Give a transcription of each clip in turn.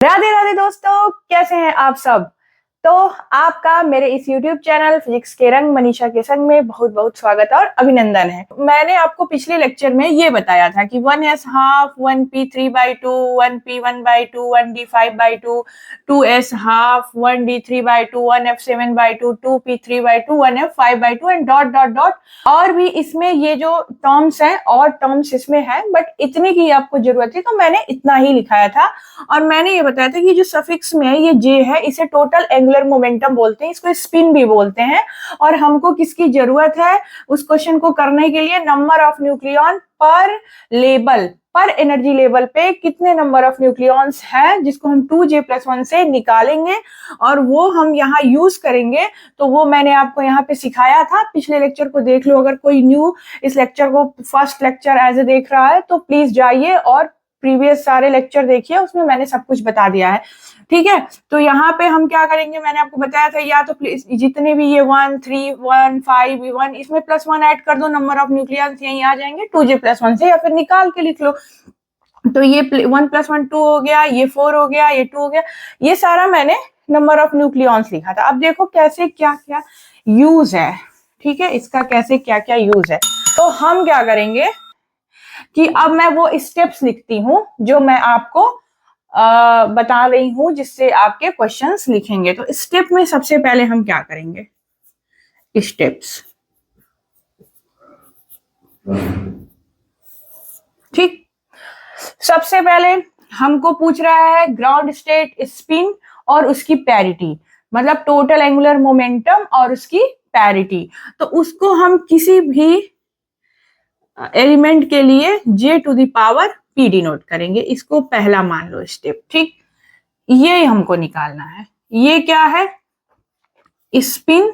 राधे राधे दोस्तों, कैसे हैं आप सब। तो आपका मेरे इस YouTube चैनल फिजिक्स के रंग मनीषा के संग में बहुत बहुत स्वागत और अभिनंदन है। मैंने आपको पिछले लेक्चर में ये बताया था कि 1s half, 1p3/2, 1p1/2, 1d5/2, 2s half, 1d3/2, 1f7/2, 2p3/2, 1f5/2 and dot dot dot. और भी इसमें ये जो टर्म्स हैं और टर्म्स इसमें है, बट इतने की आपको जरूरत है तो मैंने इतना ही लिखाया था। और मैंने ये बताया था कि जो सफिक्स में है ये जे है, इसे टोटल एंगुलर मोमेंटम बोलते हैं, इसको स्पिन भी बोलते हैं। और हमको किसकी जरूरत है उस क्वेश्चन को करने के लिए, नंबर ऑफ न्यूक्लियॉन पर लेवल, पर एनर्जी लेवल पे कितने नंबर ऑफ न्यूक्लियॉन्स हैं, जिसको हम 2j+1 से निकालेंगे और वो हम यहाँ यूज करेंगे। तो वो मैंने आपको यहाँ पे सिखाया था, पिछले लेक्चर को देख लो। अगर कोई न्यू इस लेक्चर को फर्स्ट लेक्चर एज ए देख रहा है तो प्लीज जाइए और प्रीवियस सारे लेक्चर देखिए, उसमें मैंने सब कुछ बता दिया है। ठीक है, तो यहाँ पे हम क्या करेंगे, मैंने आपको बताया था, या तो जितने भी ये 1, 3, 1, 5, 1 इसमें +1 ऐड कर दो, नंबर ऑफ न्यूक्लियॉन्स यहीं आ जाएंगे 2j+1 से, या फिर निकाल के लिख लो। तो ये 1 + 1 2 हो गया, ये 4 हो गया, ये 2 हो गया। ये सारा मैंने नंबर ऑफ न्यूक्लियॉन्स लिखा था। अब देखो कैसे क्या क्या यूज है। ठीक है, इसका कैसे क्या क्या यूज है। तो हम क्या करेंगे कि अब मैं वो स्टेप्स लिखती हूँ जो मैं आपको बता रही हूँ, जिससे आपके क्वेश्चंस लिखेंगे। तो स्टेप में सबसे पहले हम क्या करेंगे, स्टेप्स। ठीक, सबसे पहले हमको पूछ रहा है ग्राउंड स्टेट स्पिन और उसकी पैरिटी, मतलब टोटल एंगुलर मोमेंटम और उसकी पैरिटी। तो उसको हम किसी भी एलिमेंट के लिए j⁻p डिनोट करेंगे, इसको पहला मान लो स्टेप। ठीक, ये हमको निकालना है। ये क्या है, spin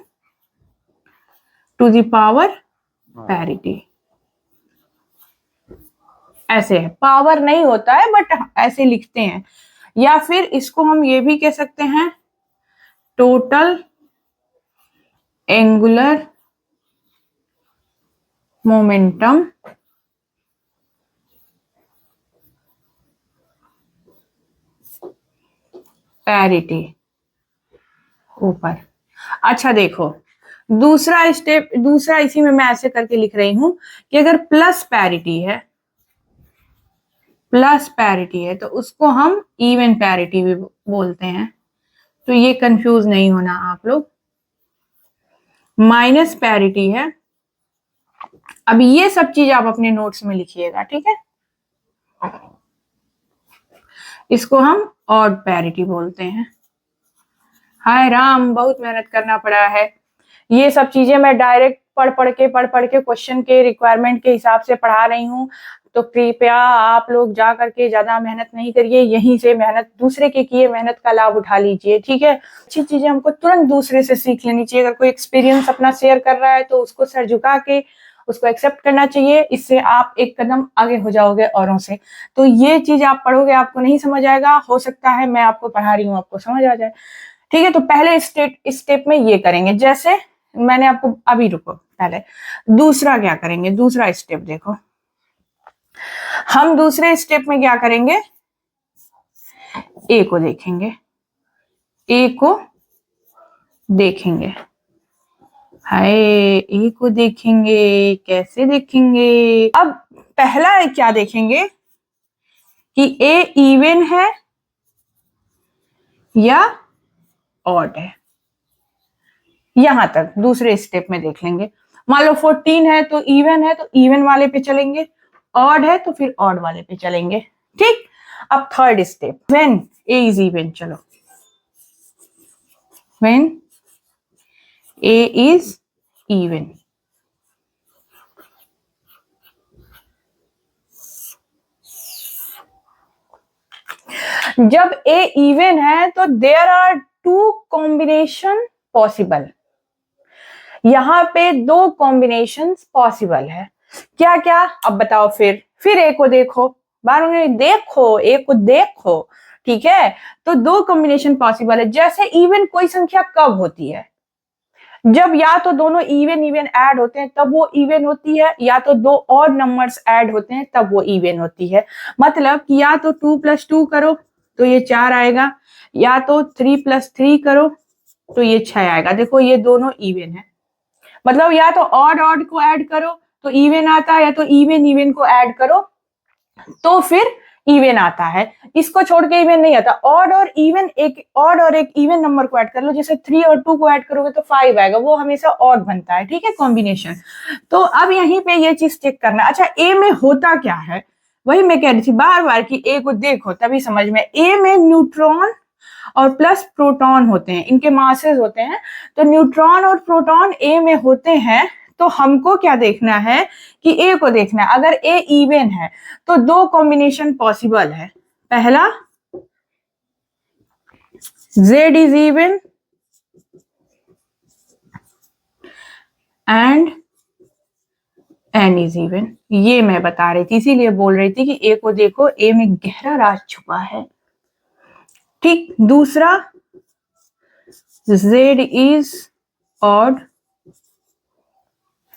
to the power parity. ऐसे है, पावर नहीं होता है बट ऐसे लिखते हैं। या फिर इसको हम ये भी कह सकते हैं, टोटल एंगुलर मोमेंटम पैरिटी ऊपर। अच्छा देखो, दूसरा स्टेप, दूसरा इसी में मैं ऐसे करके लिख रही हूं कि अगर प्लस पैरिटी है तो उसको हम इवन पैरिटी भी बोलते हैं। तो ये कंफ्यूज नहीं होना आप लोग। माइनस पैरिटी है, अब ये सब चीज आप अपने नोट्स में लिखिएगा। ठीक है, इसको हम ऑड पैरिटी बोलते हैं। हाय राम, बहुत मेहनत करना पड़ा है। ये सब चीजें मैं डायरेक्ट पढ़ पढ़ के क्वेश्चन के रिक्वायरमेंट के हिसाब से पढ़ा रही हूँ। तो कृपया आप लोग जा करके ज्यादा मेहनत नहीं करिए, यहीं से मेहनत, दूसरे के किए मेहनत का लाभ उठा लीजिए। ठीक है, अच्छी चीजें हमको तुरंत दूसरे से सीख लेनी चाहिए। अगर कोई एक्सपीरियंस अपना शेयर कर रहा है तो उसको सर झुका के उसको एक्सेप्ट करना चाहिए। इससे आप एक कदम आगे हो जाओगे औरों से। तो ये चीज आप पढ़ोगे, आपको नहीं समझ आएगा, हो सकता है मैं आपको पढ़ा रही हूँ आपको समझ आ जाए। ठीक है, तो पहले स्टेप में ये करेंगे, जैसे मैंने आपको अभी, रुको पहले दूसरा क्या करेंगे, दूसरा स्टेप देखो। हम दूसरे स्टेप में क्या करेंगे, ए को देखेंगे, हाय ए को देखेंगे, कैसे देखेंगे। अब पहला क्या देखेंगे कि ए इवन है या ऑड है, यहां तक दूसरे स्टेप में देख लेंगे। मान लो 14 है तो इवन वाले पे चलेंगे, ऑड है तो फिर ऑड वाले पे चलेंगे। ठीक, अब third step, when A is even. चलो, व्हेन ए इज इवन, जब ए इवन है तो देयर आर 2 कॉम्बिनेशन पॉसिबल। यहां पे 2 कॉम्बिनेशन पॉसिबल है। क्या क्या, अब बताओ। फिर ए को देखो, बार देखो, ए को देखो। ठीक है, तो 2 कॉम्बिनेशन पॉसिबल है। जैसे इवन कोई संख्या कब होती है, जब या तो दोनों इवन ऐड होते हैं तब वो इवन होती है, या तो 2 ऑड नंबर्स ऐड होते हैं तब वो इवन होती है। मतलब कि या तो 2 + 2 करो तो ये 4 आएगा, या तो 3 + 3 करो तो ये 6 आएगा। देखो ये दोनों इवन है, मतलब या तो ऑड ऑड को ऐड करो तो इवन आता है, या तो इवन इवन को ऐड करो तो फिर इवन आता है। इसको छोड़ के इवन नहीं आता। ऑड और इवन, एक ऑड और एक इवन नंबर को ऐड कर लो, जैसे 3 और 2 को ऐड करोगे तो 5 आएगा, वो हमेशा ऑड बनता है, ठीक है, कॉम्बिनेशन। तो अब यहीं पे ये चीज चेक करना। अच्छा, ए में होता क्या है, वही मैं कह रही थी बार बार कि ए को देखो तभी समझ में। ए में न्यूट्रॉन और प्लस प्रोटॉन होते हैं, इनके मासेस होते हैं। तो न्यूट्रॉन और प्रोटॉन ए में होते हैं, तो हमको क्या देखना है कि ए को देखना है। अगर ए इवन है तो दो कॉम्बिनेशन पॉसिबल है। पहला, Z is even and N is even. ये मैं बता रही थी, इसीलिए बोल रही थी कि ए को देखो, ए में गहरा राज छुपा है। ठीक। दूसरा, Z इज ऑड,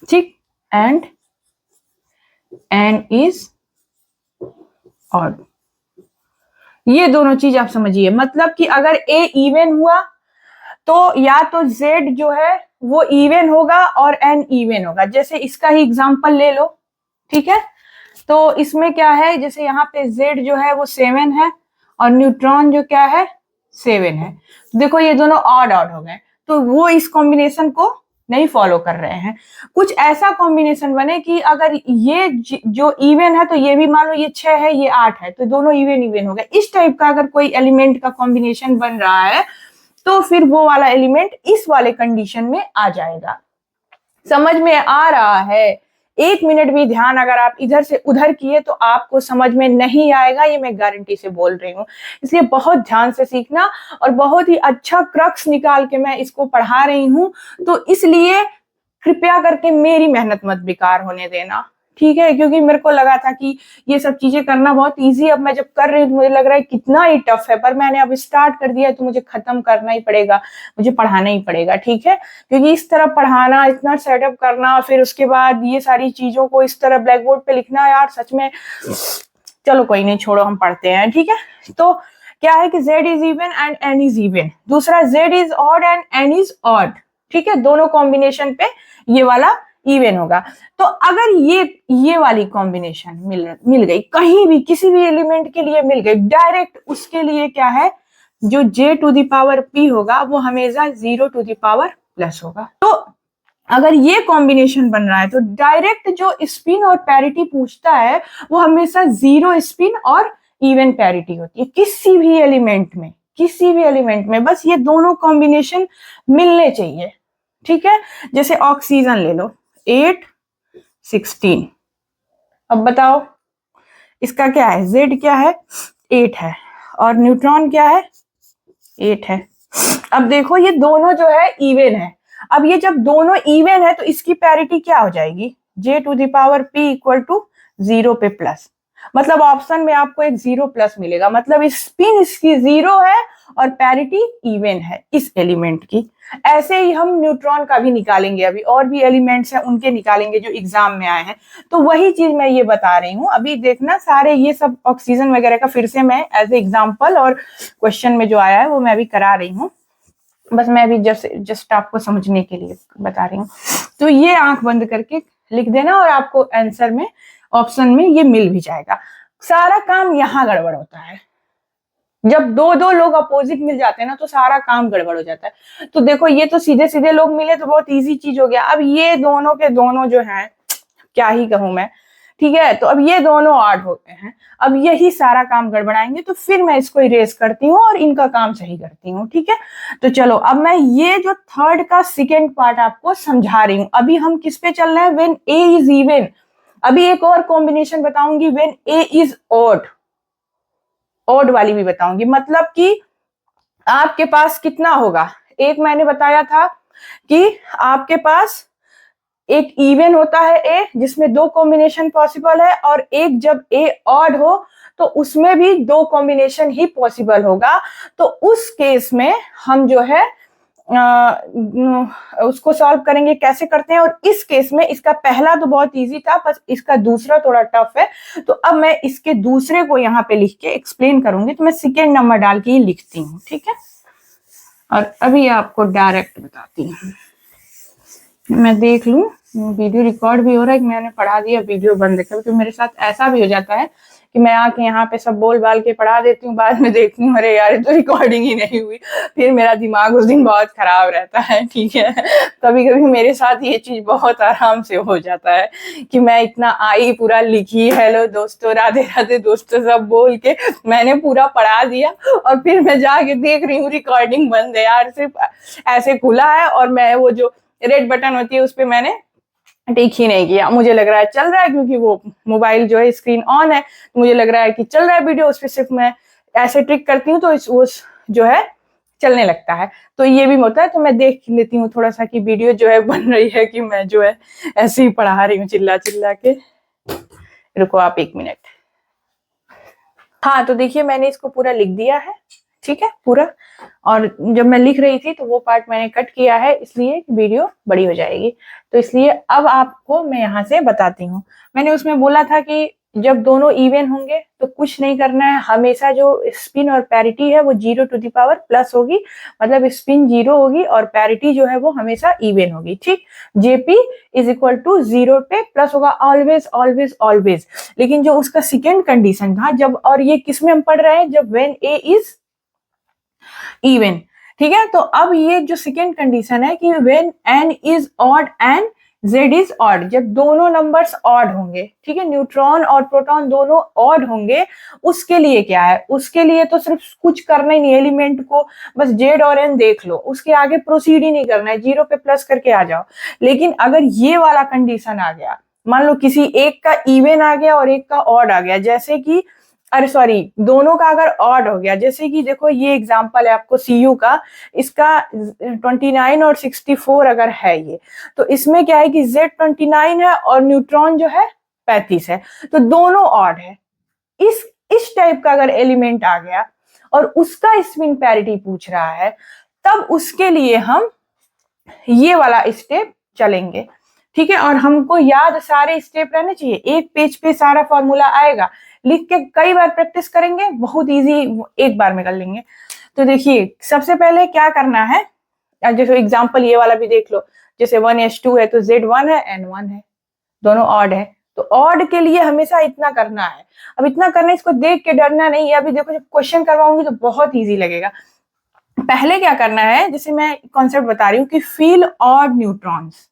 ठीक, एंड N इज ऑड। ये दोनों चीज आप समझिए, मतलब कि अगर A इवन हुआ तो या तो Z जो है वो इवन होगा और N इवन होगा। जैसे इसका ही एग्जांपल ले लो, ठीक है। तो इसमें क्या है, जैसे यहाँ पे Z जो है वो 7 है और न्यूट्रॉन जो क्या है 7 है। देखो ये दोनों ऑड ऑड हो गए, तो वो इस कॉम्बिनेशन को नहीं फॉलो कर रहे हैं। कुछ ऐसा कॉम्बिनेशन बने कि अगर ये जो इवन है तो ये भी मान लो ये 6 है, ये 8 है, तो दोनों इवन इवन हो गए। इस टाइप का अगर कोई एलिमेंट का कॉम्बिनेशन बन रहा है तो फिर वो वाला एलिमेंट इस वाले कंडीशन में आ जाएगा। समझ में आ रहा है? 1 मिनट भी ध्यान अगर आप इधर से उधर किए तो आपको समझ में नहीं आएगा, ये मैं गारंटी से बोल रही हूँ। इसलिए बहुत ध्यान से सीखना, और बहुत ही अच्छा क्रक्स निकाल के मैं इसको पढ़ा रही हूँ, तो इसलिए कृपया करके मेरी मेहनत मत बेकार होने देना, ठीक है। क्योंकि मेरे को लगा था कि ये सब चीजें करना बहुत इजी, अब मैं जब कर रही हूँ तो मुझे लग रहा है कितना ही टफ है, पर मैंने अब स्टार्ट कर दिया है तो मुझे खत्म करना ही पड़ेगा, मुझे पढ़ाना ही पड़ेगा, ठीक है। क्योंकि इस तरह पढ़ाना, इतना सेटअप करना, फिर उसके बाद ये सारी चीजों को इस तरह ब्लैक बोर्ड पे लिखना, यार सच में, चलो कोई नहीं, छोड़ो, हम पढ़ते हैं, ठीक है। तो क्या है कि Z is even and N is even. दूसरा, Z is odd and N is odd, ठीक है। दोनों कॉम्बिनेशन पे ये वाला इवन होगा। तो अगर ये वाली कॉम्बिनेशन मिल गई, कहीं भी किसी भी एलिमेंट के लिए मिल गई डायरेक्ट, उसके लिए क्या है, जो J⁻P होगा वो हमेशा 0⁻+ होगा। तो अगर ये कॉम्बिनेशन बन रहा है तो डायरेक्ट जो स्पिन और पैरिटी पूछता है वो हमेशा 0 स्पिन और इवन पैरिटी होती है किसी भी एलिमेंट में, किसी भी एलिमेंट में बस ये दोनों कॉम्बिनेशन मिलने चाहिए, ठीक है। जैसे ऑक्सीजन ले लो, 8 16। अब बताओ इसका क्या है, Z क्या है 8 है और न्यूट्रॉन क्या है 8 है। अब देखो ये दोनों जो है इवन है। अब ये जब दोनों इवन है तो इसकी पैरिटी क्या हो जाएगी, J⁻P = 0 पे प्लस, मतलब ऑप्शन में आपको एक 0+ मिलेगा, मतलब स्पिन इसकी 0 है और पैरिटी इवन है इस एलिमेंट की। ऐसे ही हम न्यूट्रॉन का भी निकालेंगे, अभी और भी एलिमेंट्स हैं उनके निकालेंगे जो एग्जाम में आए हैं। तो वही चीज मैं ये बता रही हूँ। अभी देखना सारे ये सब ऑक्सीजन वगैरह का फिर से मैं एज ए एग्जाम्पल और क्वेश्चन में जो आया है वो मैं अभी करा रही हूँ, बस मैं अभी जस्ट आपको समझने के लिए बता रही हूँ। तो ये आंख बंद करके लिख देना और आपको आंसर में ऑप्शन में ये मिल भी जाएगा। सारा काम यहाँ गड़बड़ होता है, जब दो लोग अपोजिट मिल जाते हैं ना तो सारा काम गड़बड़ हो जाता है। तो देखो ये तो सीधे सीधे लोग मिले तो बहुत इजी चीज हो गया। अब ये दोनों के दोनों जो हैं, क्या ही कहूं मैं, ठीक है। तो अब ये दोनों ऑड हो गए हैं, अब यही सारा काम गड़बड़ाएंगे, तो फिर मैं इसको इरेज करती हूँ और इनका काम सही करती हूँ, ठीक है। तो चलो अब मैं ये जो थर्ड का सेकेंड पार्ट आपको समझा रही हूँ। अभी हम किस पे चल रहे हैं, व्हेन A इज इवन। अभी एक और कॉम्बिनेशन बताऊंगी, when A is odd, odd वाली भी बताऊंगी। मतलब कि आपके पास कितना होगा, एक मैंने बताया था कि आपके पास एक इवन होता है A जिसमें 2 कॉम्बिनेशन पॉसिबल है, और एक जब A ऑड हो तो उसमें भी 2 कॉम्बिनेशन ही पॉसिबल होगा। तो उस केस में हम जो है उसको सॉल्व करेंगे, कैसे करते हैं। और इस केस में इसका पहला तो बहुत इजी था, बस इसका दूसरा थोड़ा टफ है। तो अब मैं इसके दूसरे को यहाँ पे लिख के एक्सप्लेन करूंगी। तो मैं सेकेंड नंबर डाल के ही लिखती हूँ, ठीक है। और अभी आपको डायरेक्ट बताती हूँ, मैं देख लूं वीडियो रिकॉर्ड भी हो रहा है कि मैंने पढ़ा दिया, वीडियो बंद कर। क्योंकि मेरे साथ ऐसा भी हो जाता है कि मैं आके यहाँ पे सब बोल बाल के पढ़ा देती हूँ, बाद में देखती हूँ अरे यार तो रिकॉर्डिंग ही नहीं हुई। फिर मेरा दिमाग उस दिन बहुत खराब रहता है, ठीक है। कभी कभी मेरे साथ ये चीज बहुत आराम से हो जाता है कि मैं इतना आई पूरा लिखी, हेलो दोस्तों, राधे राधे दोस्तों सब बोल के मैंने पूरा पढ़ा दिया, और फिर मैं जाके देख रही हूँ रिकॉर्डिंग बंद है यार, सिर्फ ऐसे खुला है और मैं वो जो रेड बटन होती है उस पर मैंने टिक ही नहीं किया। मुझे लग रहा है चल रहा है, क्योंकि वो मोबाइल जो है स्क्रीन ऑन है, मुझे लग रहा है कि चल रहा है वीडियो। उस पर सिर्फ मैं ऐसे ट्रिक करती हूँ तो वो जो है चलने लगता है। तो ये भी होता है। तो मैं देख लेती हूँ थोड़ा सा कि वीडियो जो है बन रही है कि मैं जो है ऐसे ही पढ़ा रही हूँ चिल्ला चिल्ला के। रुको आप 1 मिनट। हाँ तो देखिए मैंने इसको पूरा लिख दिया है, ठीक है पूरा। और जब मैं लिख रही थी तो वो पार्ट मैंने कट किया है, इसलिए वीडियो बड़ी हो जाएगी। तो इसलिए अब आपको मैं यहाँ से बताती हूँ। मैंने उसमें बोला था कि जब दोनों इवन होंगे तो कुछ नहीं करना है, हमेशा जो स्पिन और पैरिटी है वो 0 टू द पावर प्लस होगी, मतलब स्पिन 0 होगी और पैरिटी जो है वो हमेशा इवन होगी, ठीक। जेपी इज इक्वल टू 0 पे प्लस होगा ऑलवेज ऑलवेज ऑलवेज। लेकिन जो उसका सेकेंड कंडीशन था, जब, और ये किस में हम पढ़ रहे हैं, जब व्हेन ए इज इवन, ठीक है। तो अब ये जो सेकेंड कंडीशन है कि when an is odd and Z is odd, जब दोनों नंबर्स ऑड होंगे, ठीक है, न्यूट्रॉन और प्रोटॉन दोनों ऑड होंगे, उसके लिए क्या है, उसके लिए तो सिर्फ कुछ करना ही नहीं, एलिमेंट को बस जेड और एन देख लो, उसके आगे प्रोसीड ही नहीं करना है, 0 पे प्लस करके आ जाओ। लेकिन अगर ये वाला कंडीशन आ गया, मान लो किसी एक का इवन आ गया और एक का ऑड आ गया, जैसे कि अरे सॉरी दोनों का अगर ऑड हो गया, जैसे कि देखो ये एग्जांपल है आपको सीयू का, इसका 29 और 64 अगर है ये, तो इसमें क्या है कि जेड 29 है और न्यूट्रॉन जो है 35 है, तो दोनों ऑड है। इस टाइप का अगर एलिमेंट आ गया और उसका स्पिन पैरिटी पूछ रहा है, तब उसके लिए हम ये वाला स्टेप चलेंगे, ठीक है। और हमको याद सारे स्टेप रहने चाहिए, एक पेज पे सारा फॉर्मूला आएगा, लिख के कई बार प्रैक्टिस करेंगे, बहुत इजी एक बार में कर लेंगे। तो देखिए सबसे पहले क्या करना है, जैसे एग्जांपल ये वाला भी देख लो, जैसे 1s2 है तो z1 है n1 है, दोनों ऑड है, तो ऑड के लिए हमेशा इतना करना है। अब इतना करना, इसको देख के डरना नहीं है। अभी देखो जब क्वेश्चन करवाऊंगी तो बहुत ईजी लगेगा। पहले क्या करना है, जैसे मैं कॉन्सेप्ट बता रही हूँ कि फील ऑड न्यूट्रॉन्स,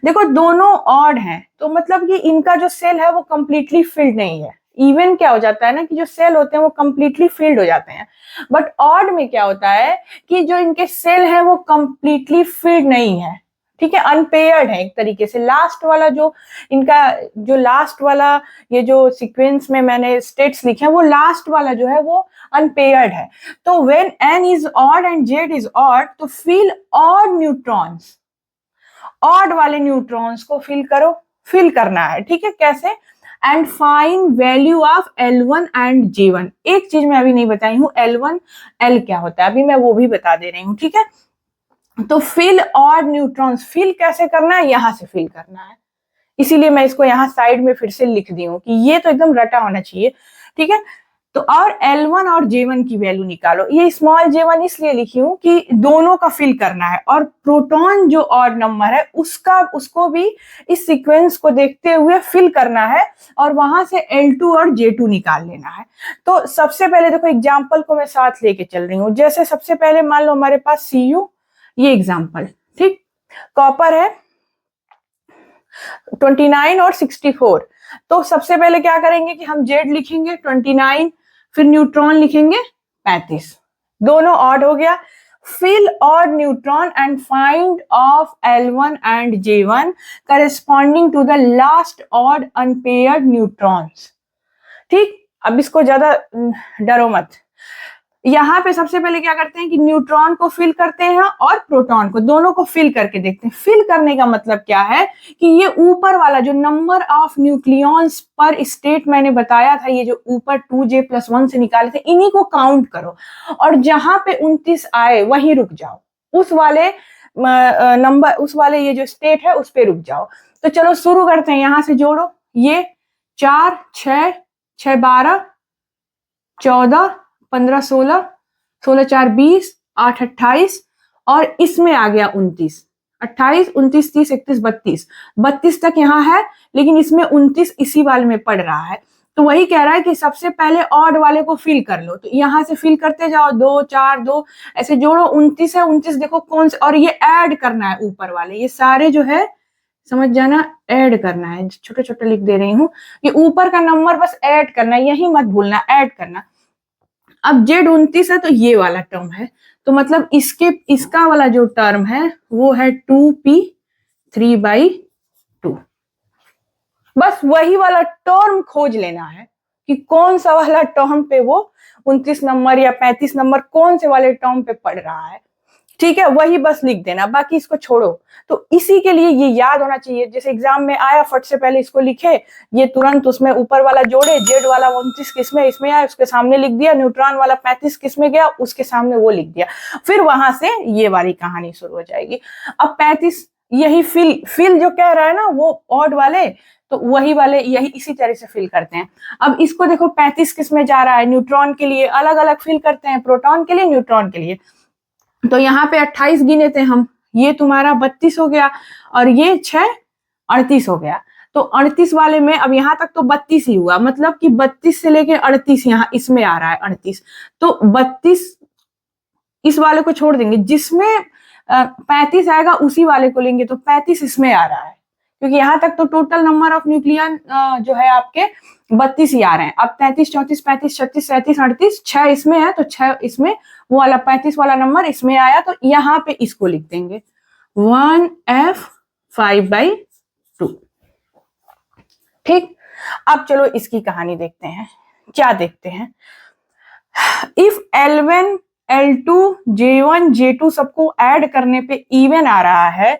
देखो दोनों ऑड हैं तो मतलब कि इनका जो सेल है वो कंप्लीटली फिल्ड नहीं है। इवन क्या हो जाता है ना कि जो सेल होते हैं वो कंप्लीटली फिल्ड हो जाते हैं, बट ऑड में क्या होता है कि जो इनके सेल हैं वो कंप्लीटली फिल्ड नहीं है, ठीक है, अनपेयर्ड है एक तरीके से। लास्ट वाला जो इनका जो लास्ट वाला ये जो सीक्वेंस में मैंने स्टेट्स लिखे हैं, वो लास्ट वाला जो है वो अनपेयर्ड है। तो when n is odd and z is odd, तो फिल ऑड न्यूट्रॉन्स, ऑड वाले न्यूट्रॉन्स को फिल करना है, ठीक है। कैसे, and find value of L1 and J1। एक चीज मैं अभी नहीं बताई हूँ, L1 L क्या होता है, अभी मैं वो भी बता दे रही हूँ, ठीक है। तो फिल ऑड न्यूट्रॉन्स, फिल कैसे करना है, यहां से फिल करना है, इसीलिए मैं इसको यहाँ साइड में फिर से लिख दी हूँ कि ये तो एकदम रटा होना चाहिए, ठीक है। तो और L1 और J1 की वैल्यू निकालो, ये स्मॉल J1 इसलिए लिखी हूं कि दोनों का फिल करना है, और प्रोटॉन जो ऑड नंबर है उसको भी इस सीक्वेंस को देखते हुए फिल करना है, और वहां से L2 और J2 निकाल लेना है। तो सबसे पहले देखो एग्जाम्पल को मैं साथ लेके चल रही हूँ। जैसे सबसे पहले मान लो हमारे पास Cu, ये एग्जाम्पल, ठीक, कॉपर है 29 और 64। तो सबसे पहले क्या करेंगे कि हम जेड लिखेंगे 29, फिर न्यूट्रॉन लिखेंगे 35, दोनों ऑड हो गया। Fill odd neutron and find of L1 and J1 corresponding to the last odd unpaired neutrons, ठीक। अब इसको ज्यादा डरो मत, यहाँ पे सबसे पहले क्या करते हैं कि न्यूट्रॉन को फिल करते हैं और प्रोटॉन को, दोनों को फिल करके देखते हैं। फिल करने का मतलब क्या है कि ये ऊपर वाला जो नंबर ऑफ न्यूक्लियॉन्स पर स्टेट मैंने बताया था, ये जो ऊपर 2J+1 से निकाले थे, इन्हीं को काउंट करो और जहां पे 29 आए वहीं रुक जाओ, उस वाले नंबर, उस वाले ये जो स्टेट है उस पे रुक जाओ। तो चलो शुरू करते हैं, यहां से जोड़ो। ये 4 6 6 12 14 15 16 16 4 20 8 28 और इसमें आ गया 29 28 29 30 31 32 32 तक यहाँ है, लेकिन इसमें 29 इसी वाले में पड़ रहा है। तो वही कह रहा है कि सबसे पहले ऑड वाले को फिल कर लो। तो यहाँ से फिल करते जाओ, 2 4 2 ऐसे जोड़ो। 29 है, 29 देखो कौन से, और ये ऐड करना है ऊपर वाले, ये सारे जो है समझ जाना, ऐड करना है। छोटे छोटे लिख दे रही हूँ, ये ऊपर का नंबर बस ऐड करना है, यही मत भूलना, ऐड करना। अब जेड 29 है तो ये वाला टर्म है, तो मतलब इसका वाला जो टर्म है वो है 2p3/2। बस वही वाला टर्म खोज लेना है कि कौन सा वाला टर्म पे वो 29 नंबर या 35 नंबर कौन से वाले टर्म पे पड़ रहा है। ठीक है, वही बस लिख देना, बाकी इसको छोड़ो। तो इसी के लिए ये याद होना चाहिए, जैसे एग्जाम में आया फट से पहले इसको लिखे, ये तुरंत उसमें ऊपर वाला जोड़े, जेड वाला 29 किसमें इसमें आया उसके सामने लिख दिया, न्यूट्रॉन वाला 35 किसमें गया उसके सामने वो लिख दिया। फिर वहां से ये वाली कहानी शुरू हो जाएगी। अब 35 यही फिल जो कह रहा है ना वो ऑड वाले, तो वही वाले यही इसी तरह से फिल करते हैं। अब इसको देखो 35 किस में जा रहा है, न्यूट्रॉन के लिए अलग अलग फिल करते हैं, प्रोटॉन के लिए, न्यूट्रॉन के लिए। तो यहाँ पे 28 गिने थे हम, ये तुम्हारा 32 हो गया और ये 6 38 हो गया। तो 38 वाले में अब यहाँ तक तो 32 ही हुआ, मतलब कि 32 से लेके 38 यहाँ इसमें आ रहा है 38। तो 32 इस वाले को छोड़ देंगे, जिसमें 35 आएगा उसी वाले को लेंगे, तो 35 इसमें आ रहा है, क्योंकि यहाँ तक तो टोटल नंबर ऑफ न्यूक्लियन जो है आपके 32 ही आ रहे हैं। अब 33 34 35 36 37 38 6 इसमें है, तो 6 इसमें, वो वाला 35 वाला नंबर इसमें आया, तो यहाँ पे इसको लिख देंगे 1f5/2। ठीक, अब चलो इसकी कहानी देखते हैं। क्या देखते हैं, if L1 L2 J1 J2 सबको ऐड करने पे इवन आ रहा है,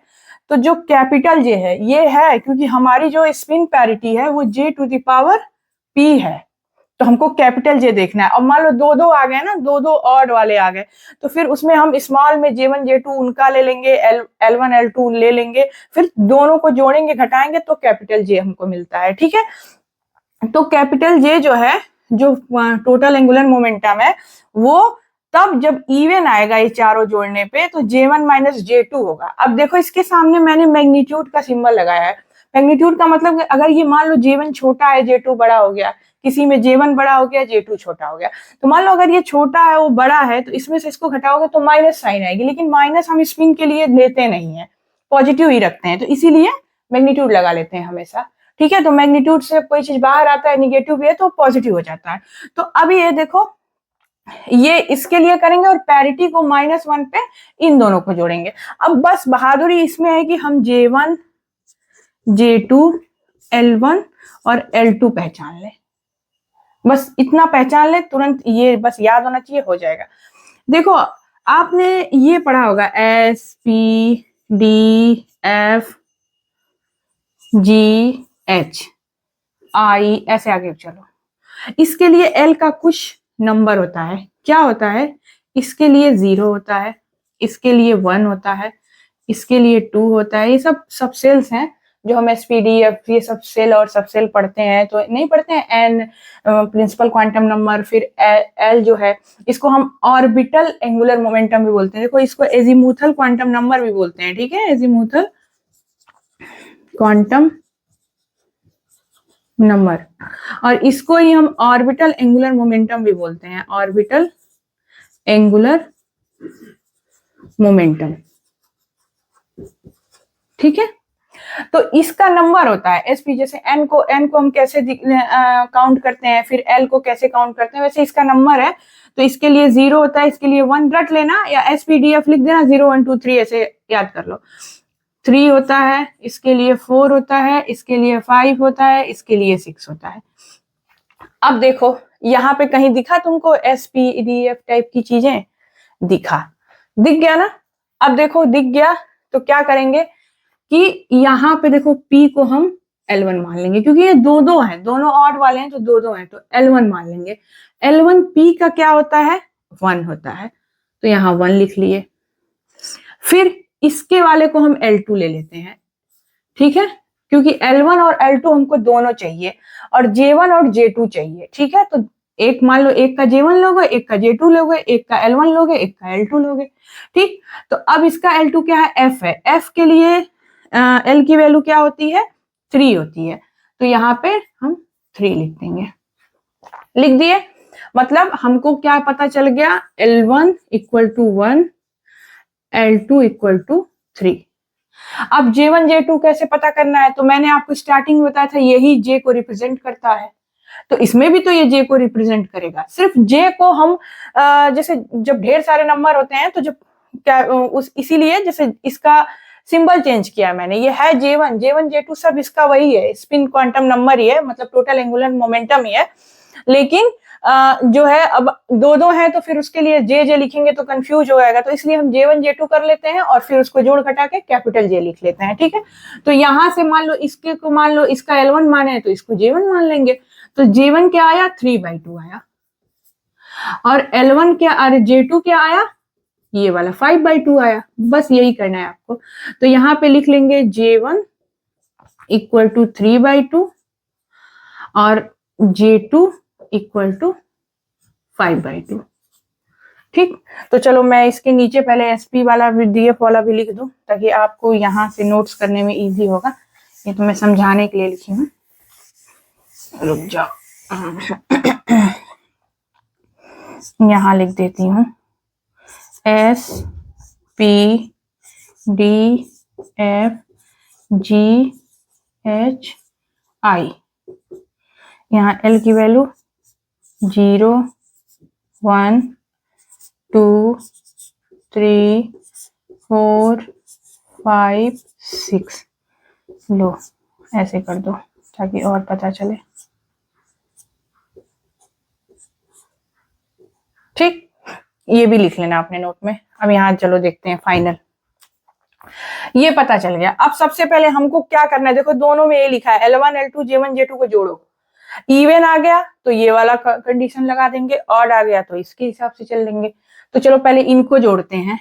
तो जो कैपिटल J है ये है, क्योंकि हमारी जो स्पिन पैरिटी है वो J⁻P है, तो हमको कैपिटल J देखना है। अब मान लो 2 आ गए ना, 2 ऑड वाले आ गए, तो फिर उसमें हम स्मॉल में J1 J2 उनका ले लेंगे, L1 L2 ले लेंगे, फिर दोनों को जोड़ेंगे घटाएंगे तो कैपिटल J हमको मिलता है। ठीक है, तो कैपिटल J जो है, जो टोटल एंगुलर मोमेंटम है, वो तब जब इवन आएगा ये चारों जोड़ने पे, तो J1 - J2 होगा। अब देखो इसके सामने मैंने मैग्नीट्यूड का सिंबल लगाया है। मैग्नीट्यूड का मतलब अगर ये मान लो J1 छोटा है J2 बड़ा हो गया, किसी में J1 बड़ा हो गया J2 छोटा हो गया, तो मान लो अगर ये छोटा है वो बड़ा है, तो इसमें से इसको घटाओगे तो माइनस साइन आएगी, लेकिन माइनस हम स्पिन के लिए लेते नहीं है, पॉजिटिव ही रखते हैं, तो इसीलिए मैग्नीट्यूड लगा लेते हैं हमेशा। ठीक है, तो मैग्नीट्यूड से कोई चीज बाहर आता है निगेटिव भी है तो पॉजिटिव हो जाता है। तो अब ये देखो, ये इसके लिए करेंगे और पैरिटी को -1 पे इन दोनों को जोड़ेंगे। अब बस बहादुरी इसमें है कि हम J1 J2 L1 और L2 पहचान लें, बस इतना पहचान ले तुरंत, ये बस याद होना चाहिए, हो जाएगा। देखो आपने ये पढ़ा होगा SPDFGHI, ऐसे आगे चलो। इसके लिए L का कुछ नंबर होता है, क्या होता है, इसके लिए 0 होता है, इसके लिए 1 होता है, इसके लिए 2 होता है। ये सब सब सेल्स हैं जो हम SPDF ये सब सेल और सब सेल पढ़ते हैं, तो नहीं पढ़ते हैं। N प्रिंसिपल क्वांटम नंबर, फिर L जो है इसको हम ऑर्बिटल एंगुलर मोमेंटम भी बोलते हैं। देखो इसको एजीमुथल क्वांटम नंबर भी बोलते हैं। ठीक है, एजीमुथल क्वांटम नंबर, और इसको ही हम ऑर्बिटल एंगुलर मोमेंटम भी बोलते हैं, ऑर्बिटल एंगुलर मोमेंटम। ठीक है, तो इसका नंबर होता है एसपी, जैसे एन को हम कैसे काउंट करते हैं, फिर एल को कैसे काउंट करते हैं, वैसे इसका नंबर है। तो इसके लिए 0 होता है, इसके लिए 1 रट लेना, या एसपीडीएफ लिख देना, 0 1 2 3 ऐसे याद कर लो। 3 होता है, इसके लिए 4 होता है, इसके लिए 5 होता है, इसके लिए 6 होता है। अब देखो यहाँ पे कहीं दिखा तुमको एसपीडीएफ टाइप की चीजें, दिख गया ना। अब देखो दिख गया तो क्या करेंगे कि यहाँ पे देखो P को हम L1 मान लेंगे, क्योंकि ये 2 हैं, दोनों ऑड वाले हैं तो 2 हैं, तो L1 मान लेंगे। L1 P का क्या होता है, 1 होता है, तो यहाँ 1 लिख लिए। फिर इसके वाले को हम L2 ले लेते हैं, ठीक है, क्योंकि L1 और L2 हमको दोनों चाहिए और J1 और J2 चाहिए, ठीक है। तो एक मान लो एक का J1 लोगे, एक का J2 लोगे, एक का L1 लोगे, एक का L2 लोगे, ठीक। तो अब इसका L2 क्या है, F है। F के लिए L की वैल्यू क्या होती है, 3 होती है। तो यहाँ पे हम 3 लिख देंगे, लिख दिए। मतलब हमको क्या पता चल गया, L1 equal to 1, L2 equal to 3। अब J1 J2 कैसे पता करना है, तो मैंने आपको स्टार्टिंग में बताया था यही J को रिप्रेजेंट करता है, तो इसमें भी तो ये J को रिप्रेजेंट करेगा। सिर्फ J को हम जैसे जब ढेर सारे नंबर होते हैं तो जब क्या उस इसीलिए जैसे इसका सिंबल चेंज किया मैंने, ये है J1 J2 सब इसका वही है, स्पिन क्वांटम नंबर ही है, मतलब टोटल एंगुलर मोमेंटम ही है। लेकिन जो है अब दो है तो फिर उसके लिए J लिखेंगे तो कंफ्यूज हो जाएगा, तो इसलिए हम J1 J2 कर लेते हैं और फिर उसको जोड़ घटा के कैपिटल J लिख लेते हैं, ठीक है। तो यहां से मान लो इसके को मान लो इसका L1 माने तो इसको J1 मान लेंगे, तो J1 क्या आया, 3/2 आया, और L1 क्या, अरे J2 क्या आया, ये वाला 5/2 आया। बस यही करना है आपको। तो यहाँ पे लिख लेंगे J1 इक्वल टू 3/2 और J2 इक्वल टू 5/2, ठीक। तो चलो मैं इसके नीचे पहले SP वाला भी DF वाला भी लिख दूं ताकि आपको यहाँ से नोट्स करने में इजी होगा। ये तो मैं समझाने के लिए लिखी हूँ, रुक जाओ यहाँ लिख देती हूँ SPDFGHI। यहाँ L की वैल्यू 0 1 2 3 4 5 6, लो ऐसे कर दो ताकि और पता चले, ठीक। ये भी लिख लेना अपने नोट में। अब यहाँ चलो देखते हैं फाइनल। ये पता चल गया। अब सबसे पहले हमको क्या करना है, देखो दोनों में ये लिखा है L1 L2 J1 J2 को जोड़ो, इवन आ गया तो ये वाला कंडीशन लगा देंगे, ऑड आ गया तो इसके हिसाब से चल देंगे। तो चलो पहले इनको जोड़ते हैं,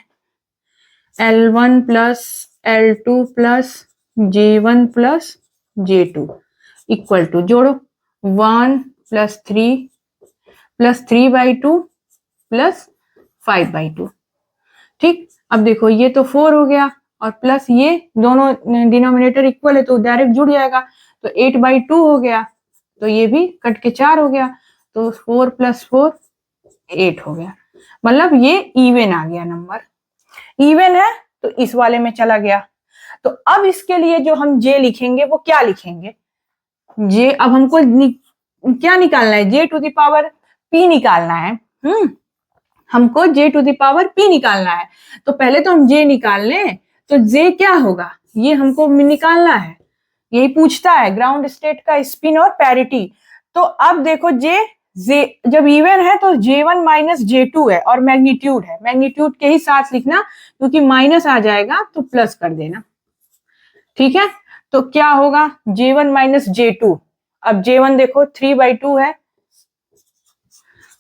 L1 plus L2 plus J1 plus J2 equal to, जोड़ो 1 प्लस 3 प्लस 3/2 प्लस 5/2, ठीक। अब देखो ये तो 4 हो गया और प्लस ये दोनों डिनोमिनेटर इक्वल है तो डायरेक्ट जुड़ जाएगा, तो 8/2 हो गया, तो ये भी कट के 4 हो गया, तो 4 प्लस 4 8 हो गया। मतलब ये इवन आ गया, नंबर इवन है तो इस वाले में चला गया। तो अब इसके लिए जो हम J लिखेंगे वो क्या लिखेंगे, J अब हमको क्या निकालना है, J to the power P निकालना है। हमको J to the power P निकालना है। तो पहले तो हम J निकाल लें, तो J क्या होगा ये हमको निकालना है, यही पूछता है ग्राउंड स्टेट का स्पिन और पैरिटी। तो अब देखो J जब इवन है तो J1 माइनस J2 है और मैग्नीट्यूड है, मैग्नीट्यूड के ही साथ लिखना क्योंकि माइनस आ जाएगा तो प्लस कर देना, ठीक है। तो क्या होगा J1 माइनस J2, अब J1 देखो 3/2 है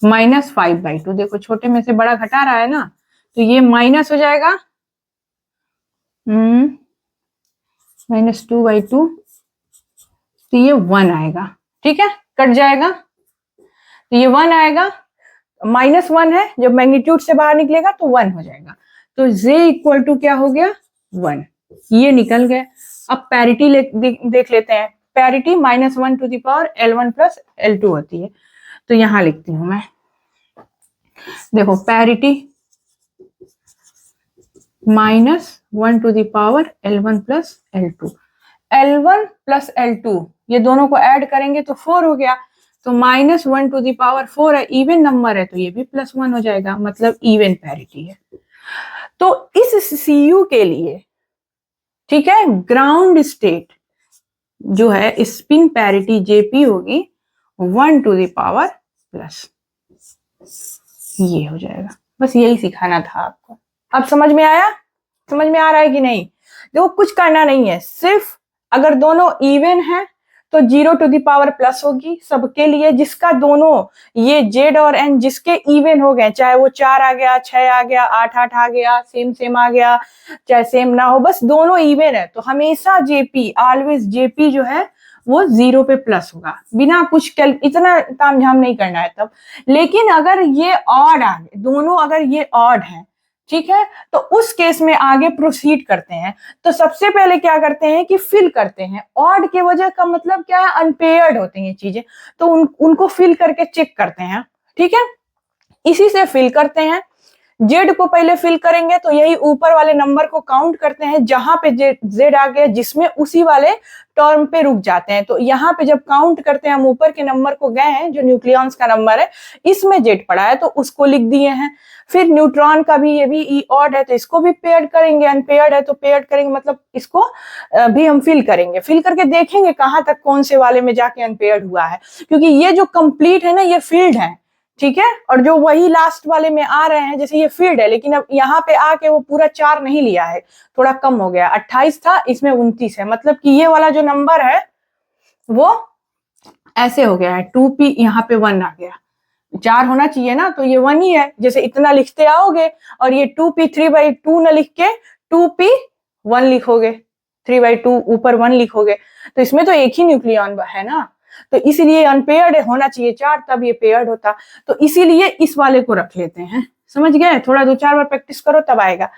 माइनस 5/2, देखो छोटे में से बड़ा घटा रहा है ना, तो ये माइनस हो जाएगा माइनस 2/2, तो ये 1 आएगा, ठीक है, कट जाएगा, तो ये 1 आएगा, -1 है, जब मैग्नीट्यूड से बाहर निकलेगा तो 1 हो जाएगा। तो J इक्वल टू क्या हो गया 1, ये निकल गए। अब पैरिटी देख लेते हैं, parity -1 to the power L1 plus L2 होती है। तो यहां लिखती हूं मैं, देखो parity -1 to the power L1 plus L2, L1 plus L2 ये दोनों को ऐड करेंगे तो 4 हो गया, तो -1 टू द पावर 4 है, इवन नंबर है तो ये भी +1 हो जाएगा, मतलब इवन पैरिटी है। तो इस CU के लिए, ठीक है, ग्राउंड स्टेट जो है स्पिन पैरिटी JP होगी 1 टू द पावर प्लस, ये हो जाएगा। बस यही सिखाना था आपको। अब समझ में आया, समझ में आ रहा है कि नहीं? देखो कुछ करना नहीं है, सिर्फ अगर दोनों इवन है तो 0 टू द पावर प्लस होगी सबके लिए, जिसका दोनों ये Z और N जिसके इवन हो गए, चाहे वो 4 आ गया, 6 आ गया, 8 8 आ गया, सेम आ गया, चाहे सेम ना हो, बस दोनों इवन है, तो हमेशा JP, ऑलवेज JP जो है वो 0 पे प्लस होगा, बिना कुछ इतना तामझाम नहीं करना है तब। लेकिन अगर ये ऑड आ गए दोनों, अगर ये ऑड है, ठीक है, तो उस केस में आगे प्रोसीड करते हैं। तो सबसे पहले क्या करते हैं कि फिल करते हैं। ऑड के वजह का मतलब क्या है, अनपेयर्ड होती हैं चीजें, तो उनको फिल करके चेक करते हैं, ठीक है, इसी से फिल करते हैं। जेड को पहले फिल करेंगे तो यही ऊपर वाले नंबर को काउंट करते हैं, जहां पे जेड आ गया जिसमें उसी वाले टर्म पे रुक जाते हैं। तो यहाँ पे जब काउंट करते हैं, हम ऊपर के नंबर को गए हैं, जो न्यूक्लियॉन्स का नंबर है, इसमें जेड पड़ा है तो उसको लिख दिए हैं। फिर न्यूट्रॉन का भी, ये भी ई ऑड है तो इसको भी पेयर्ड करेंगे, अनपेयर्ड है तो पेयर्ड करेंगे, मतलब इसको भी हम फिल करेंगे। फिल करके देखेंगे कहाँ तक कौन से वाले में जाके अनपेयर्ड हुआ है, क्योंकि ये जो कंप्लीट है ना, ये फील्ड है, ठीक है, और जो वही लास्ट वाले में आ रहे हैं, जैसे ये फील्ड है, लेकिन अब यहाँ पे आके वो पूरा 4 नहीं लिया है, थोड़ा कम हो गया, 28 था, इसमें 29 है, मतलब कि ये वाला जो नंबर है वो ऐसे हो गया है, 2p यहाँ पे 1 आ गया, 4 होना चाहिए ना, तो ये 1 ही है, जैसे इतना लिखते आओगे, और ये 2p 3/2 न लिख के 2p 1 लिखोगे, 3/2 ऊपर 1 लिखोगे, तो इसमें तो एक ही न्यूक्लियॉन है ना, तो इसीलिए अनपेयर्ड होना चाहिए 4, तब ये पेयर्ड होता, तो इसीलिए इस वाले को रख लेते हैं, समझ गए, थोड़ा 2-4 बार प्रैक्टिस करो तब आएगा।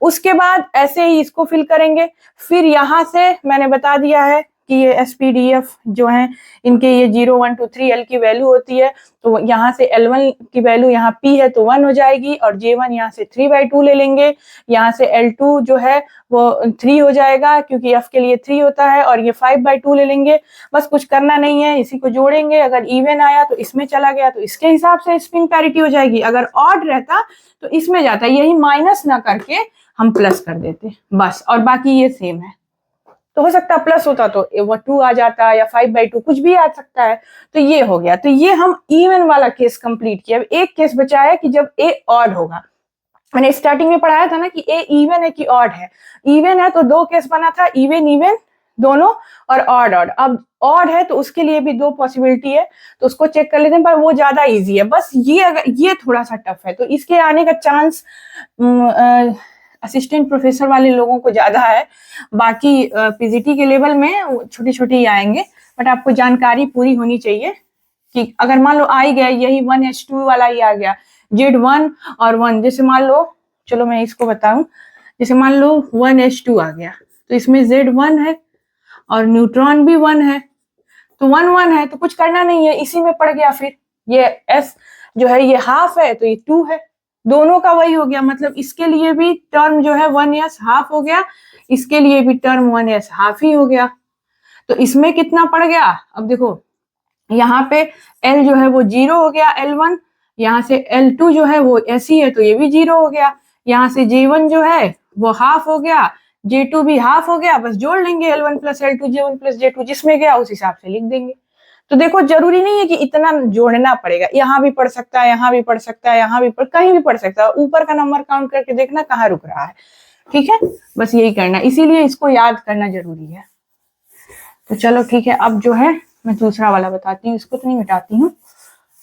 उसके बाद ऐसे ही इसको फिल करेंगे। फिर यहाँ से मैंने बता दिया है कि ये SPDF जो है, इनके ये 0 1 2 3 L की वैल्यू होती है, तो यहाँ से L1 की वैल्यू यहाँ P है तो 1 हो जाएगी, और J1 यहाँ से 3/2 ले लेंगे, यहाँ से L2 जो है वो 3 हो जाएगा, क्योंकि F के लिए 3 होता है, और ये 5/2 ले लेंगे। बस कुछ करना नहीं है, इसी को जोड़ेंगे, अगर इवन आया तो इसमें चला गया तो इसके हिसाब से स्पिन पैरिटी हो जाएगी, अगर ऑड रहता तो इसमें जाता, यही माइनस ना करके हम प्लस कर देते बस, और बाकी ये सेम है। तो हो सकता है प्लस होता तो वो 2 आ जाता, या 5/2 कुछ भी आ सकता है, तो ये हो गया। तो ये हम इवन वाला केस कंप्लीट किया। अब एक केस बचा है कि जब ए ऑड होगा, मैंने स्टार्टिंग में पढ़ाया था ना कि ए इवन है कि ऑड है। इवन है तो 2 केस बना था, इवन इवन दोनों, और ऑड ऑड। अब ऑड है तो उसके लिए भी 2 पॉसिबिलिटी है, तो उसको चेक कर लेते हैं, पर वो ज्यादा इजी है। बस ये अगर ये थोड़ा सा टफ है, तो इसके आने का चांस असिस्टेंट प्रोफेसर वाले लोगों को ज्यादा है, बाकी पीजीटी के लेवल में छोटे छोटे ही आएंगे, बट आपको जानकारी पूरी होनी चाहिए कि अगर मान लो आ ही गया, यही 1H2 वाला ही आ गया, Z1 और 1, जैसे मान लो, चलो मैं इसको बताऊं, जैसे मान लो 1H2 आ गया, तो इसमें Z1 है और न्यूट्रॉन भी 1 है, तो 1 1 है, तो कुछ करना नहीं है, इसी में पड़ गया। फिर ये S जो है ये हाफ है, तो ये 2 है, दोनों का वही हो गया, मतलब इसके लिए भी टर्म जो है 1s हाफ हो गया, इसके लिए भी टर्म 1s हाफ ही हो गया। तो इसमें कितना पड़ गया, अब देखो यहाँ पे L जो है वो 0 हो गया, L1, यहाँ से L2 जो है वो ऐसी है तो ये भी 0 हो गया, यहाँ से J1 जो है वो हाफ हो गया, J2 भी हाफ हो गया, बस जोड़ लेंगे L1 plus L2 J1 plus J2, जिसमें गया उस हिसाब से लिख देंगे। तो देखो जरूरी नहीं है कि इतना जोड़ना पड़ेगा, यहाँ भी पढ़ सकता है, यहाँ भी पढ़ सकता है, यहाँ भी कहीं भी पढ़ सकता है, ऊपर का नंबर काउंट करके देखना कहाँ रुक रहा है, ठीक है, बस यही करना, इसीलिए इसको याद करना जरूरी है। तो चलो ठीक है, अब जो है मैं दूसरा वाला बताती हूँ, इसको तो नहीं मिटाती हूँ,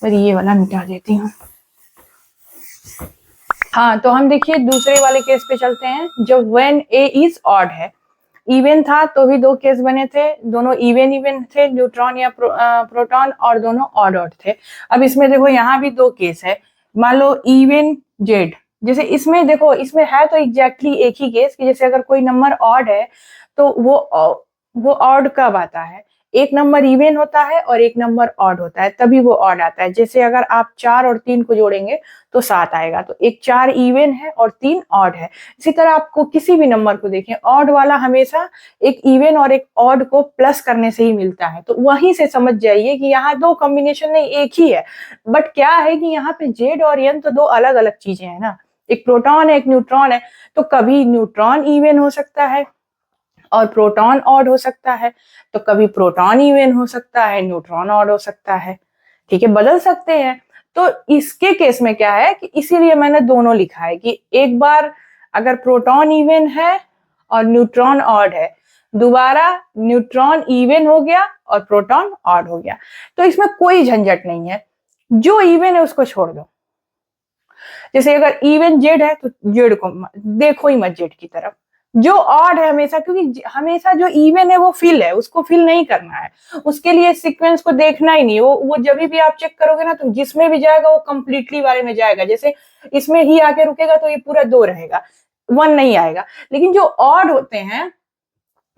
पर ये वाला मिटा देती हूँ। हाँ, तो हम देखिए दूसरे वाले केस पे चलते हैं, जब व्हेन ए इज ऑड है। इवन था तो भी 2 केस बने थे, दोनों इवन इवन थे, न्यूट्रॉन या प्रोटॉन, और दोनों ऑड ऑड थे। अब इसमें देखो यहाँ भी 2 केस है, मान लो इवन जेड, जैसे इसमें देखो, इसमें है तो एग्जैक्टली एक ही केस कि जैसे अगर कोई नंबर ऑड है तो वो ऑड कब आता है, एक नंबर इवन होता है और एक नंबर ऑड होता है, तभी वो ऑड आता है। जैसे अगर आप 4 और 3 को जोड़ेंगे तो 7 आएगा, तो एक 4 इवन है और 3 ऑड है। इसी तरह आपको किसी भी नंबर को देखें, ऑड वाला हमेशा एक इवन और एक ऑड को प्लस करने से ही मिलता है, तो वहीं से समझ जाइए कि यहाँ 2 कॉम्बिनेशन नहीं, एक ही है, बट क्या है कि यहाँ पे जेड और एन तो 2 अलग अलग चीजें हैं ना, एक प्रोटॉन है एक न्यूट्रॉन है, तो कभी न्यूट्रॉन इवन हो सकता है और प्रोटॉन ऑड हो सकता है, तो कभी प्रोटॉन इवन हो सकता है, न्यूट्रॉन ऑड हो सकता है, ठीक है, बदल सकते हैं। तो इसके केस में क्या है कि इसीलिए मैंने दोनों लिखा है कि एक बार अगर प्रोटॉन इवन है और न्यूट्रॉन ऑड है, दोबारा न्यूट्रॉन इवन हो गया और प्रोटॉन ऑड हो गया। तो इसमें कोई झंझट नहीं है, जो इवन है उसको छोड़ दो। जैसे अगर इवन जेड है तो जेड को देखो ही मत जेड की तरफ, जो ऑड है हमेशा, क्योंकि हमेशा जो इवन है वो फिल है, उसको फिल नहीं करना है, उसके लिए सीक्वेंस को देखना ही नहीं। वो जब भी आप चेक करोगे ना तो जिसमें भी जाएगा वो कंप्लीटली वाले में जाएगा। जैसे इसमें ही आके रुकेगा तो ये पूरा 2 रहेगा, 1 नहीं आएगा। लेकिन जो ऑड होते हैं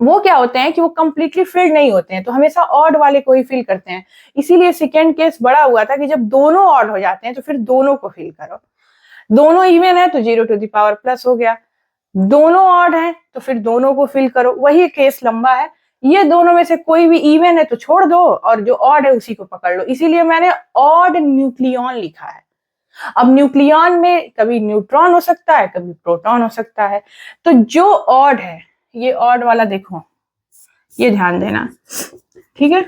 वो क्या होते हैं कि वो कंप्लीटली फिल्ड नहीं होते हैं, तो हमेशा ऑड वाले को ही फिल करते हैं। इसीलिए सेकेंड केस बड़ा हुआ था कि जब दोनों ऑड हो जाते हैं तो फिर दोनों को फिल करो। दोनों इवन है तो 0 टू द पावर प्लस हो गया, दोनों ऑड है तो फिर दोनों को फिल करो। वही केस लंबा है, ये दोनों में से कोई भी इवन है तो छोड़ दो और जो ऑड है उसी को पकड़ लो। इसीलिए मैंने ऑड न्यूक्लियॉन लिखा है। अब न्यूक्लियॉन में कभी न्यूट्रॉन हो सकता है, कभी प्रोटॉन हो सकता है। तो जो ऑड है, ये ऑड वाला देखो, ये ध्यान देना, ठीक है,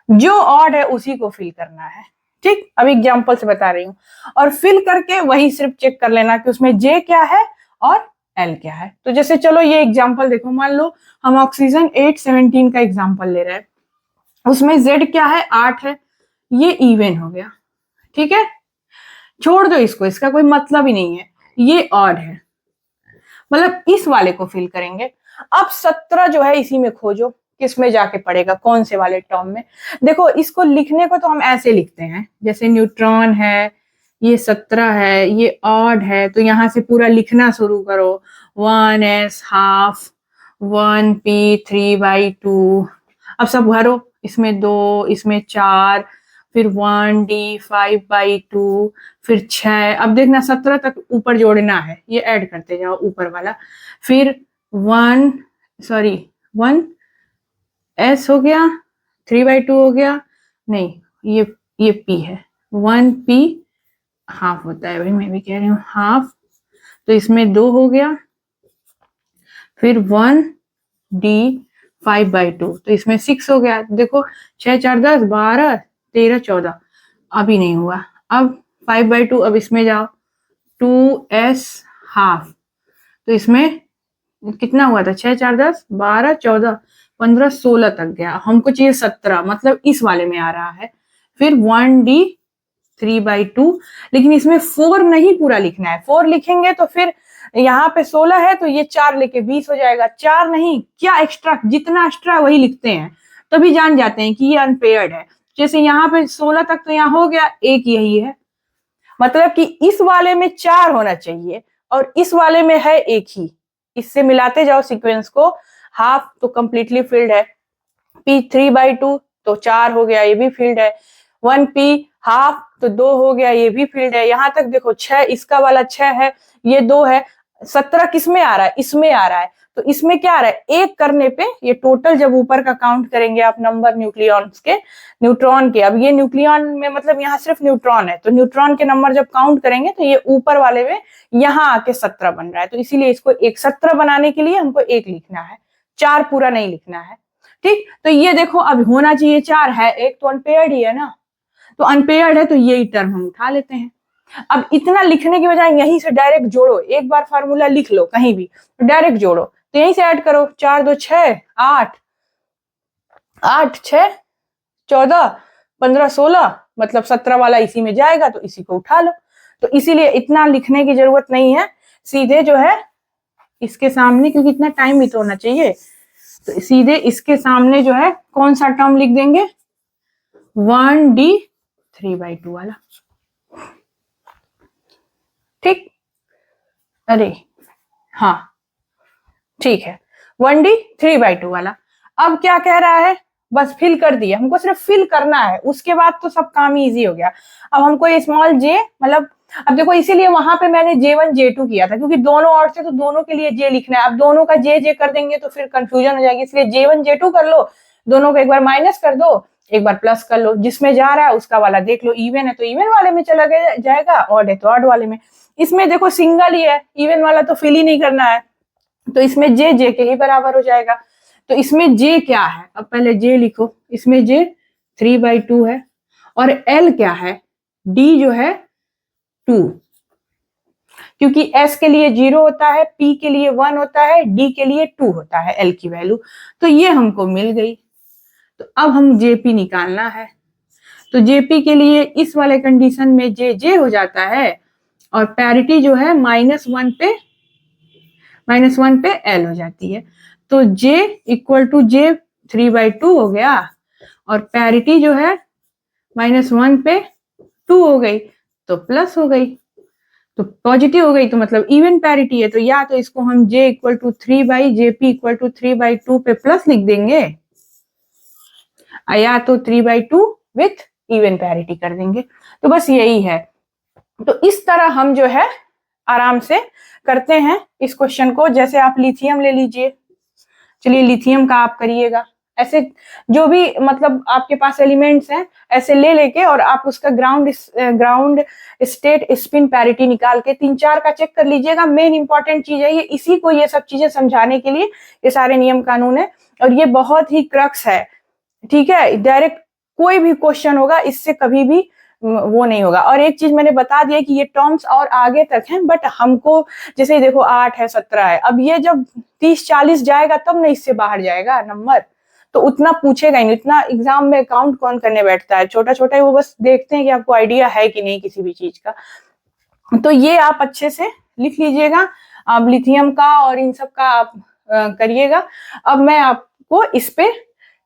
जो ऑड है उसी को फिल करना है। ठीक, अब एग्जांपल से बता रही हूँ, और फिल करके वही सिर्फ चेक कर लेना कि उसमें जे क्या है और एल क्या है। तो जैसे चलो ये एग्जांपल देखो, मान लो हम ऑक्सीजन 817 का एग्जांपल ले रहे हैं, उसमें जेड क्या है 8 है, ये इवन हो गया, ठीक है, छोड़ दो इसको, इसका कोई मतलब ही नहीं है, ये ऑड है, मतलब इस वाले को फिल करेंगे। अब 17 जो है इसी में खोजो, किस में जाके पड़ेगा, कौन से वाले टर्म में। देखो इसको लिखने को तो हम ऐसे लिखते हैं, जैसे न्यूट्रॉन है, ये 17 है, ये ऑड है, तो यहां से पूरा लिखना शुरू करो, 1s हाफ, 1p 3/2। अब सब भरो, इसमें 2, इसमें 4, फिर 1d 5/2, फिर 6। अब देखना 17 तक ऊपर जोड़ना है, ये ऐड करते जाओ ऊपर वाला, फिर 1s हो गया, 3/2 हो गया, नहीं ये p है, 1p हाफ होता है भाई, मैं भी कह रही हूँ हाफ, तो इसमें 2 हो गया, फिर 1d 5/2, तो इसमें 6 हो गया। देखो 6 4 10 12 13 14, अभी नहीं हुआ। अब 5/2, अब इसमें जाओ, 2s हाफ, तो इसमें कितना हुआ था, 6 4 10 12 14 15 16 तक गया, हमको चाहिए 17, मतलब इस वाले में आ रहा है। फिर 1d 3/2, लेकिन इसमें 4 नहीं पूरा लिखना है, 4 लिखेंगे तो फिर यहाँ पे 16 है तो ये 4 लेके 20 हो जाएगा, 4 नहीं, क्या एक्स्ट्रा, जितना एक्स्ट्रा वही लिखते हैं, तभी जान जाते हैं कि ये अनपेयर्ड है। जैसे यहाँ पे 16 तक तो यहाँ हो गया, एक यही है, मतलब कि इस वाले में 4 होना चाहिए और इस वाले में है एक ही, इससे मिलाते जाओ सीक्वेंस को। हाफ तो कंप्लीटली फिल्ड है, p 3/2 तो 4 हो गया, ये भी फिल्ड है, 1p हाफ तो 2 हो गया, ये भी फिल्ड है। यहाँ तक देखो 6, इसका वाला 6 है, ये 2 है, 17 किस में आ रहा है, इसमें आ रहा है, तो इसमें क्या आ रहा है, एक करने पे ये टोटल जब ऊपर का काउंट करेंगे आप नंबर न्यूक्लियॉन्स के, न्यूट्रॉन के, अब ये न्यूक्लियॉन में मतलब यहाँ सिर्फ न्यूट्रॉन है, तो न्यूट्रॉन के नंबर जब काउंट करेंगे तो ये ऊपर वाले में यहाँ आके 17 बन रहा है, तो इसीलिए इसको 17 बनाने के लिए हमको 1 लिखना है, 4 पूरा नहीं लिखना है। ठीक, तो ये देखो अब होना चाहिए 4 है, एक तो अनपेयर्ड ही है ना, तो अनपेयर्ड है तो यही टर्म हम उठा लेते हैं। अब इतना लिखने की बजाय यहीं से डायरेक्ट जोड़ो, एक बार फार्मूला लिख लो कहीं भी तो डायरेक्ट जोड़ो, तो यहीं से ऐड करो, 4 2 6 8 8 6 14 15 16, मतलब 17 वाला इसी में जाएगा, तो इसी को उठा लो। तो इसीलिए इतना लिखने की जरूरत नहीं है, सीधे जो है इसके सामने, क्योंकि इतना टाइम भी तो होना चाहिए, तो सीधे इसके सामने जो है कौन सा टर्म लिख देंगे, 1d 3/2 वाला। ठीक, अरे हाँ ठीक है, 1d 3/2 वाला। अब क्या कह रहा है, बस फिल कर दिया, हमको सिर्फ फिल करना है, उसके बाद तो सब काम इजी हो गया। अब हमको स्मॉल जे, मतलब अब देखो इसीलिए वहां पे मैंने J1 J2 किया था, क्योंकि दोनों और से तो दोनों के लिए जे लिखना है, अब दोनों का जे कर देंगे तो फिर कंफ्यूजन हो जाएगी, इसलिए J1 J2 कर लो, दोनों को एक बार माइनस कर दो, एक बार प्लस कर लो, जिसमें जा रहा है उसका वाला देख लो, इवन है तो इवन वाले में चला जाएगा, ऑड है तो ऑड वाले में। इसमें देखो सिंगल ही है, इवन वाला तो फिल ही नहीं करना है, तो इसमें जे के ही बराबर हो जाएगा। तो इसमें जे क्या है, अब पहले जे लिखो, इसमें जे 3/2 है, और एल क्या है, डी जो है 2, क्योंकि S के लिए 0 होता है, P के लिए 1 होता है, D के लिए 2 होता है L की वैल्यू। तो ये हमको मिल गई। तो अब हम JP निकालना है। तो JP के लिए इस वाले कंडीशन में J हो जाता है और पैरिटी जो है -1 पे L हो जाती है। तो J इक्वल टू J 3/2 हो गया और पैरिटी जो है -1 पे 2 हो गई तो प्लस हो गई, तो पॉजिटिव हो गई, तो मतलब इवन पैरिटी है। तो या तो इसको हम J equal to 3/JP equal to 3/2 पे प्लस लिख देंगे या तो 3/2 विथ इवन पैरिटी कर देंगे। तो बस यही है। तो इस तरह हम जो है आराम से करते हैं इस क्वेश्चन को। जैसे आप लिथियम ले लीजिए, चलिए लिथियम का आप करिएगा। ऐसे जो भी मतलब आपके पास एलिमेंट्स हैं ऐसे ले लेके और आप उसका ग्राउंड स्टेट स्पिन पैरिटी निकाल के 3-4 का चेक कर लीजिएगा। मेन इंपॉर्टेंट चीज है ये, इसी को ये सब चीजें समझाने के लिए ये सारे नियम कानून है और ये बहुत ही क्रक्स है। ठीक है, डायरेक्ट कोई भी क्वेश्चन होगा इससे कभी भी वो नहीं होगा। और एक चीज मैंने बता दिया कि ये टर्म्स और आगे तक हैं, बट हमको जैसे देखो 8 है 17 है, अब ये जब 30-40 जाएगा तब ना इससे बाहर जाएगा नंबर, तो उतना पूछेगा ही नहीं। इतना एग्जाम में काउंट कौन करने बैठता है, छोटा छोटा है वो बस देखते हैं कि आपको आइडिया है कि नहीं किसी भी चीज का। तो ये आप अच्छे से लिख लीजिएगा, आप लिथियम का और इन सब का आप करिएगा। अब मैं आपको इस पे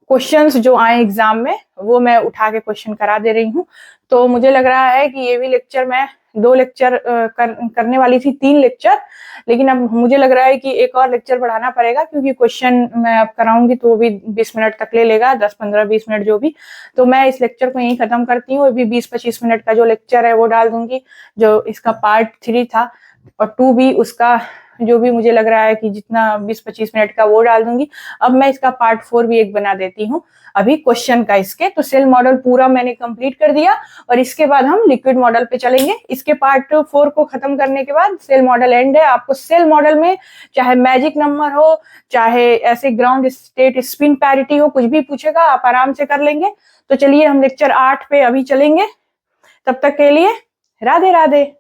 क्वेश्चंस जो आए एग्जाम में वो मैं उठा के क्वेश्चन करा दे रही हूँ। तो मुझे लग रहा है कि ये भी लेक्चर मैं 2 लेक्चर करने वाली थी, 3 लेक्चर, लेकिन अब मुझे लग रहा है कि एक और लेक्चर बढ़ाना पड़ेगा क्योंकि क्वेश्चन मैं अब कराऊंगी तो वो भी 20 मिनट तक ले लेगा, 10-15-20 मिनट जो भी। तो मैं इस लेक्चर को यहीं खत्म करती हूँ। अभी 20-25 मिनट का जो लेक्चर है वो डाल दूंगी, जो इसका पार्ट 3 था, और 2 भी उसका जो भी मुझे लग रहा है कि जितना 20-25 मिनट का वो डाल दूंगी। अब मैं इसका पार्ट 4 भी एक बना देती हूँ अभी क्वेश्चन का इसके। तो सेल मॉडल पूरा मैंने कंप्लीट कर दिया और इसके बाद हम लिक्विड मॉडल पे चलेंगे। इसके पार्ट 4 को खत्म करने के बाद सेल मॉडल एंड है। आपको सेल मॉडल में चाहे मैजिक नंबर हो, चाहे ऐसे ग्राउंड स्टेट स्पिन पैरिटी हो, कुछ भी पूछेगा आप आराम से कर लेंगे। तो चलिए हम लेक्चर 8 पे अभी चलेंगे। तब तक के लिए राधे राधे।